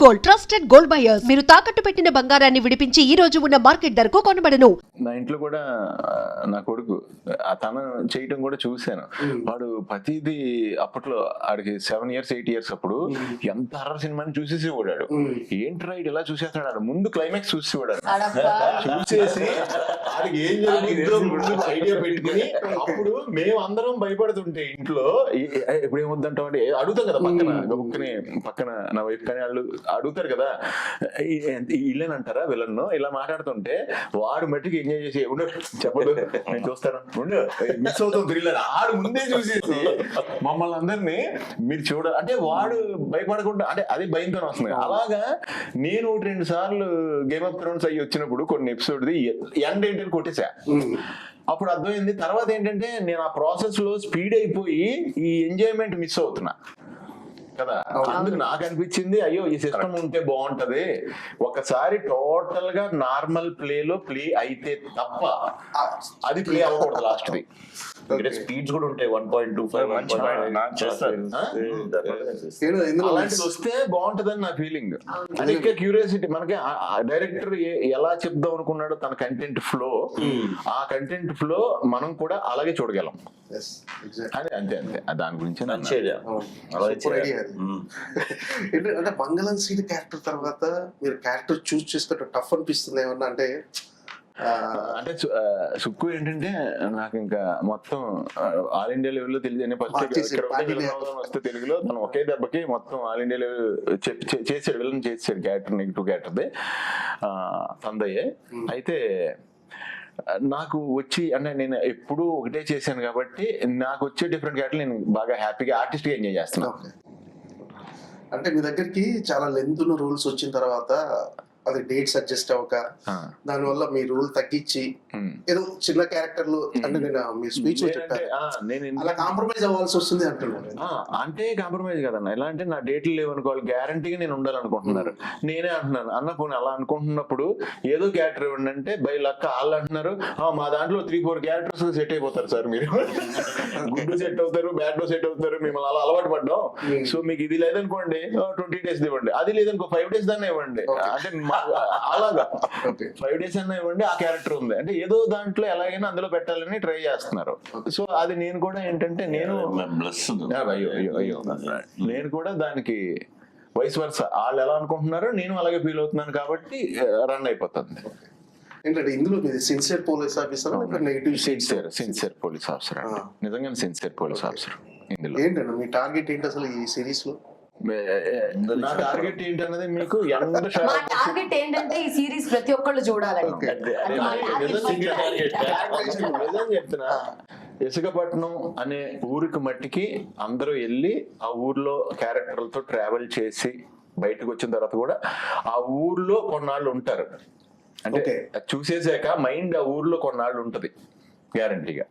Gold trusted gold buyers. మీరు తాకట్టు పెట్టిన బంగారాన్ని విడిపించి ఈ రోజు ఉన్న మార్కెట్ ధరకు కొనబడను. నా ఇంట్లో కూడా నా కొడుకు తను చేయటం కూడా చూశాను. వాడు ప్రతిదీ అప్పట్లో ఆడికి 7 years 8 years అప్పుడు ఎంత హర్రర్ సినిమాని చూసేసి ఓడాడు. ఏంట్రా ఇటు ఇలా చూసేస్తున్నాడు, ముందు క్లైమాక్స్ చూసి ఓడాడు. చూసేసి ఆడికి ఏం జరిగిందో ముందు ఐడియా పెట్టుకుని అప్పుడు మేము అందరం భయపడుతుంటే ఇంట్లో ఇప్పుడు ఏమొద్దంటాం అంటే అడుగుతాం కదా పక్కన నా వైఫ్ కానీ వాళ్ళు అడుగుతారు కదా, ఇల్లేనంటారా విలన్ను ఇలా మాట్లాడుతుంటే వాడు మట్టికి ఎంజాయ్ చేసి చెప్పదు నేను చూస్తాను మిస్ అవుతాం థ్రిల్లర్ ఆడు ముందే చూసేసి మమ్మల్ని అందరినీ మీరు చూడ అంటే వాడు భయపడకుండా అంటే అది భయంతో వస్తుంది. అలాగా నేను 2 సార్లు గేమ్ ఆఫ్ థ్రోన్స్ అయ్యి వచ్చినప్పుడు కొన్ని ఎపిసోడ్ ఎండ్ ఏంటని కొట్టేసా. అప్పుడు అర్థమైంది. తర్వాత ఏంటంటే నేను ఆ ప్రాసెస్ లో స్పీడ్ అయిపోయి ఈ ఎంజాయ్మెంట్ మిస్ అవుతున్నా కదా. అందుకు నాకు అనిపించింది అయ్యో ఈ సిస్టమ్ ఉంటే బాగుంటది, ఒకసారి టోటల్ గా నార్మల్ ప్లేలో ప్లే అయితే తప్ప అది ప్లే అవ్వకూడదు లాస్ట్ ది. స్పీడ్స్ కూడా ఉంటాయి 1.25 అలాంటిది వస్తే బాగుంటదని నా ఫీలింగ్. అది ఇంకా క్యూరియాసిటీ మనకి డైరెక్టర్ ఎలా చెప్దాం అనుకున్నాడో తన కంటెంట్ ఫ్లో, ఆ కంటెంట్ ఫ్లో మనం కూడా అలాగే చూడగలం. అంతే అంతే దాని గురించి అంటే మంగళం సీన్ క్యారెక్టర్ తర్వాత మీరు క్యారెక్టర్ చూస్ చేసుకుంటే టఫ్ అనిపిస్తుంది ఏమన్నా అంటే సుక్కు ఏంటంటే నాకు ఇంకా మొత్తం ఆల్ ఇండియా లెవెల్ లో తెలియదు వస్తే తెలుగులో తను ఒకే దెబ్బకి మొత్తం ఆల్ ఇండియా లెవెల్ చేసాడు, విలన్ చేసాడు క్యారెక్టర్, నెగిటివ్ క్యారెక్టర్ది తందయ్యే. అయితే నాకు వచ్చి అంటే నేను ఎప్పుడు ఒకటే చేశాను కాబట్టి నాకు వచ్చే డిఫరెంట్ క్యారెక్టర్ నేను బాగా హ్యాపీగా ఆర్టిస్ట్ గా ఎంజాయ్ చేస్తున్నాను. అంటే మీ దగ్గరికి చాలా లెంత్ రూల్స్ వచ్చిన తర్వాత అది డేట్స్ అడ్జస్ట్ అవ్వక దాని వల్ల మీ రూల్ తగ్గించి ఏదో చిన్న క్యారెక్టర్లు అంటే నేను మీ స్పీచ్ లో చెప్పాను అలా కాంప్రమైజ్ అవ్వాల్సి వస్తుంది అంటున్నాను. అంటే కాంప్రమైజ్ కదన్న, ఎలా అంటే నా డేట్లు లేవనుకోవాలి, గ్యారంటీగా నేను ఉండాలనుకుంటున్నారు. నేనే అంటున్నాను అన్న పోనీ అలా అనుకుంటున్నప్పుడు ఏదో క్యారెక్టర్ ఇవ్వండి అంటే బై లక్క వాళ్ళు అంటున్నారు మా దాంట్లో 3-4 క్యారెక్టర్స్ సెట్ అయిపోతారు సార్, మీరు గుడ్ సెట్ అవుతారు, బ్యాడ్ లో సెట్ అవుతారు, మిమ్మల్ని అలా అలవాటు పడ్డాం, సో మీకు ఇది లేదనుకోండి 20 days ఇవ్వండి, అది లేదనుకో 5 days దాన్ని ఇవ్వండి, అంటే అలాగా 5 days అన్నా ఇవ్వండి, ఆ క్యారెక్టర్ ఉంది అంటే ఏదో దాంట్లో ఎలాగైనా అందులో పెట్టాలని ట్రై చేస్తున్నారు. సో అది నేను కూడా ఏంటంటే నేను నేను కూడా దానికి వైస్ వర్స వాళ్ళు ఎలా అనుకుంటున్నారో నేను అలాగే ఫీల్ అవుతున్నాను కాబట్టి రన్ అయిపోతుంది. ఏంటంటే ఇందులో sincere police officer negative sincere police officer, నిజంగా సిన్సియర్ పోలీస్ ఆఫీసర్. ఇందులో ఏంటంటే మీ టార్గెట్ ఏంటి అసలు ఈ సిరీస్ లో? నా టార్గెట్ ఏంటన్నది మీకు టార్గెట్ ఏంటంటే ఈ సిరీస్ ప్రతి ఒక్కళ్ళు చూడాలని చెప్తున్నా. ఇసుకపట్నం అనే ఊరికి మట్టికి అందరూ వెళ్ళి ఆ ఊర్లో క్యారెక్టర్లతో ట్రావెల్ చేసి బయటకు వచ్చిన తర్వాత కూడా ఆ ఊర్లో కొన్నాళ్ళు ఉంటారు. అంటే చూసేసాక మైండ్ ఆ ఊర్లో కొన్నాళ్ళు ఉంటది గ్యారంటీగా.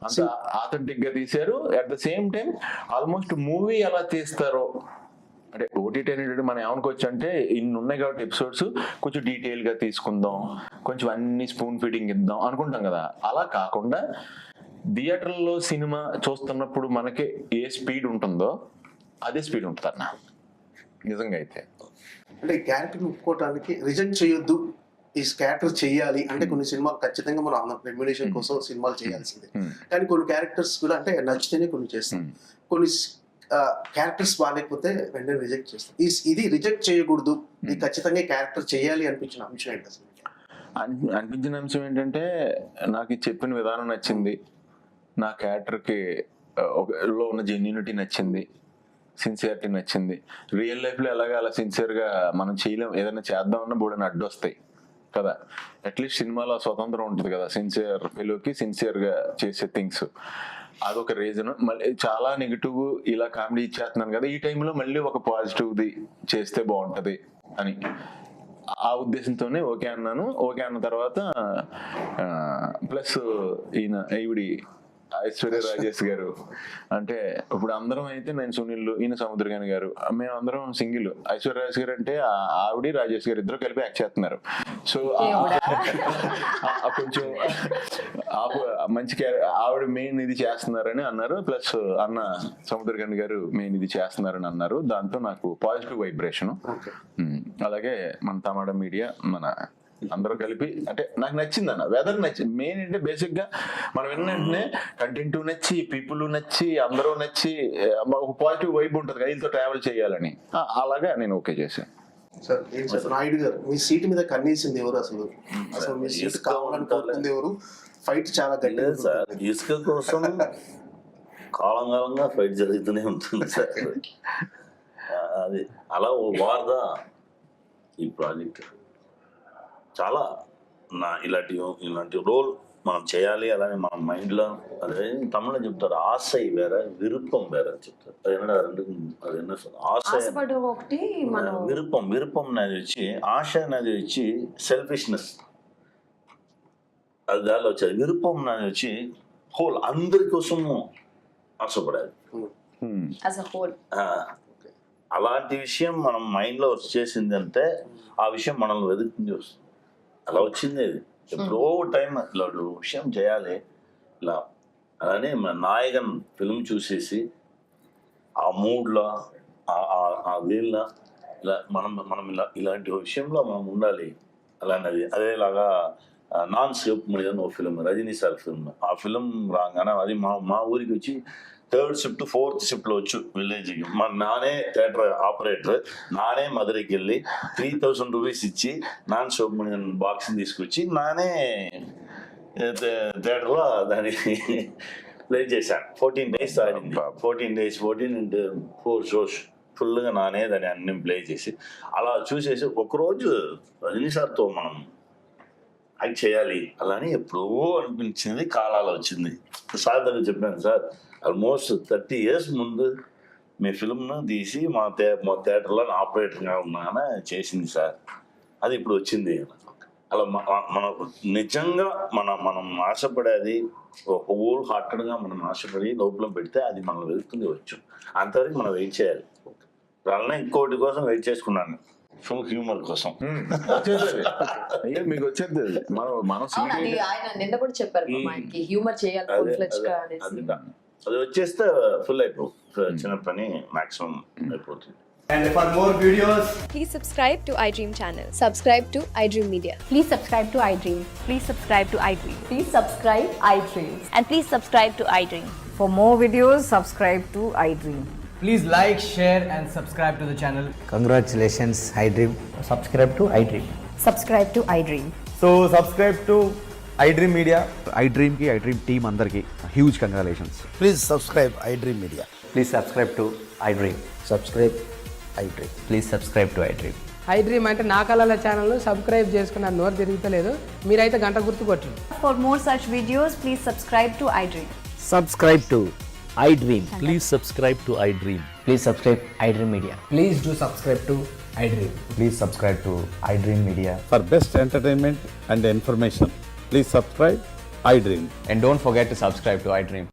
అంత ఆథెంటిక్ గా తీశారు. At the same time almost movie ఎలా తీస్తారో అంటే ఓటీటీ అనేది మనం ఏమనుకోవచ్చు అంటే ఇన్ని ఉన్నాయి కాబట్టి ఎపిసోడ్స్ కొంచెం డీటెయిల్ గా తీసుకుందాం, కొంచెం అన్ని స్పూన్ ఫీడింగ్ ఇద్దాం అనుకుంటాం కదా. అలా కాకుండా థియేటర్లో సినిమా చూస్తున్నప్పుడు మనకి ఏ స్పీడ్ ఉంటుందో అదే స్పీడ్ ఉంటుంది అన్న నిజంగా. అయితే అంటే క్యారెక్టర్ ఒప్పుకోవడానికి రిజెక్ట్ చేయొద్దు, ఈ క్యారెక్టర్ చేయాలి అంటే కొన్ని సినిమాలు ఖచ్చితంగా మనం రెమ్యునేషన్ కోసం సినిమాలు చేయాల్సిందే, కానీ కొన్ని క్యారెక్టర్స్ కూడా అంటే నచ్చితేనే కొన్ని చేస్తాం, కొన్ని క్యారెక్టర్స్ బాగాలేకపోతే వెంటనే రిజెక్ట్ చేస్తాం. ఇది రిజెక్ట్ చేయకూడదు, ఇది ఖచ్చితంగా క్యారెక్టర్ చేయాలి అనిపించిన అంశం ఏంటి అసలు? అనిపించిన అంశం ఏంటంటే నాకు చెప్పిన విధానం నచ్చింది, నా క్యారెక్టర్కి లో ఉన్న జెన్యూనిటీ నచ్చింది, సిన్సియారిటీ నచ్చింది. రియల్ లైఫ్లో ఎలాగా అలా సిన్సియర్గా మనం చేయలేం, ఏదైనా చేద్దామన్నా బోడని అడ్డు వస్తాయి కదా. అట్లీస్ట్ సినిమాలో స్వతంత్రం ఉంటుంది కదా సిన్సియర్ ఫెలోకి, సిన్సియర్గా చేసే థింగ్స్. అదొక రీజన్. మళ్ళీ చాలా నెగిటివ్ ఇలా కామెడీ ఇచ్చేస్తున్నాను కదా, ఈ టైంలో మళ్ళీ ఒక పాజిటివ్ది చేస్తే బాగుంటుంది అని ఆ ఉద్దేశంతోనే ఓకే అన్నాను. ఓకే అన్న తర్వాత ప్లస్ ఈవిడి ఐశ్వర్య రాజేష్ గారు, అంటే ఇప్పుడు అందరం అయితే నేను సునీల్, ఈయన సముద్రగాని గారు, మేము అందరం సింగిల్. ఐశ్వర్య రాజేష్ గారు అంటే ఆవిడ రాజేష్ గారు ఇద్దరు కలిపి యాక్ట్ చేస్తున్నారు. సో కొంచెం మంచి ఆవిడ మెయిన్ ఇది చేస్తున్నారని అన్నారు, ప్లస్ అన్న సముద్రగాని గారు మెయిన్ ఇది చేస్తున్నారని అన్నారు. దాంతో నాకు పాజిటివ్ వైబ్రేషన్. అలాగే మన తమాడా మీడియా, మన అందరూ కలిపి, అంటే నాకు నచ్చింది అన్న, వెదర్ నచ్చింది. మెయిన్ అంటే బేసిక్ గా మనం వెంటనే కంటెంట్ నచ్చి, పీపుల్ నచ్చి, అందరూ నచ్చి, ఒక పాజిటివ్ వైబ్ ఉంటుంది కదా వీళ్ళతో ట్రావెల్ చేయాలని. అలాగా నేను ఓకే చేశాను. సార్ ఏం సార్ నాయుడు గారు, మీ సీట్ మీద కన్నేసింది ఎవరు అసలు? అసలు మీ సీట్ కావాలని కోరుకుంది ఎవరు? ఫైట్ చాలా గట్టిగా సార్. ఇసుక కోసం కాలంగా ఫైట్ జరుగుతూనే ఉంటుంది సార్. అది అలా ఓ వారదా ఈ ప్రాజెక్ట్. చాలా ఇలాంటి రోల్ మనం చేయాలి, అలానే మన మైండ్లో, అదే తమిళలో చెప్తారు ఆశై వేరే విరుపం వేరే అని చెప్తారు. అది ఆశపడు ఒకటి మనం విరుపం అనేది వచ్చి, ఆశ అనేది వచ్చి సెల్ఫిష్నెస్, అది దానిలో వచ్చేది. విరుపం అనేది వచ్చి హోల్, అందరి కోసము ఆశపడాలి. యాజ్ అ హోల్ అలాంటి విషయం మనం మైండ్లో వచ్చేసింది అంటే ఆ విషయం మనల్ని వెతుకుతుంది వస్తుంది. అలా వచ్చింది అది. ఎప్పుడో టైం ఇలా విషయం చేయాలి ఇలా. అలానే మన నాయకన్ ఫిల్మ్ చూసేసి ఆ మూడ్లో, ఆ వీళ్ళ ఇలా మనం ఇలాంటి విషయంలో మనం ఉండాలి అలాంటిది. అదేలాగా నాన్ స్లిప్ మీద ఓ ఫిల్మ్, రజనీ సార్ ఫిల్మ్. ఆ ఫిల్మ్ రాగానే అది మా ఊరికి వచ్చి 3rd షిఫ్ట్ 4th షిఫ్ట్లో వచ్చు విలేజ్కి. మా నానే థియేటర్ ఆపరేటర్, నానే మధురైకి వెళ్ళి 3000 రూపీస్ ఇచ్చి నాన్ శోభమణియన్ బాక్స్ని తీసుకొచ్చి నానే థియేటర్లో దాన్ని ప్లే చేశాను. 14 days ఆడింది. 14 days 4 shows ఫుల్గా నానే దాన్ని అన్ని ప్లే చేసి అలా చూసేసి ఒకరోజు రజనీ సార్తో మనం యాక్ట్ చేయాలి అలానే ఎప్పుడో అనిపించింది. కాలాలు వచ్చింది. సార్ దగ్గర చెప్పాను, సార్ ఆల్మోస్ట్ 30 years ముందు మీ ఫిల్మ్ను తీసి మా థియేటర్లో ఆపరేటర్గా ఉన్నాన చేసింది సార్, అది ఇప్పుడు వచ్చింది. అలా మన నిజంగా మనం ఆశపడేది హోల్ హార్టెడ్గా మనం ఆశపడి లోపల పెడితే అది మనం వెళ్తుంది వచ్చు. అంతవరకు మనం వెయిట్ చేయాలి. అలానే ఇంకోటి కోసం వెయిట్ చేసుకున్నాను, ఫుల్ హ్యూమర్ కోసం. మీకు వచ్చేది మనం ఆయన నిన్న కూడా చెప్పారు మనకి హ్యూమర్ చేయాలి ఫుల్ ఫ్లెడ్జ్ గా అనేసి. అది వచ్చేస్తే ఫుల్ అయిపోతుంది, చిన్న పని మాక్సిమం అయిపోతుంది. And for more videos, Please subscribe to iDream channel. Subscribe to iDream Media. Please subscribe to iDream. Please subscribe to iDream. Please subscribe iDream. And please subscribe to iDream. For more videos, subscribe to iDream. please like, share and subscribe to the channel. Congratulations, iDream. Subscribe to iDream. Subscribe to iDream. So subscribe to iDream Media. iDream team అందరికి huge congratulations. Please subscribe iDream Media. Please subscribe to iDream. Subscribe iDream. Please subscribe to iDream. iDream అంటే నా కళల channel subscribe చేసుకున్న నోరు తిరుగుతలేదు, మీరైతే గంట గుర్తు కొట్టండి. For more such videos, please subscribe to iDream. Subscribe to iDream. Please subscribe to iDream. Please subscribe iDream Media. Please do subscribe to iDream. Please subscribe to iDream Media. For best entertainment and information, please subscribe iDream. And don't forget to subscribe to iDream.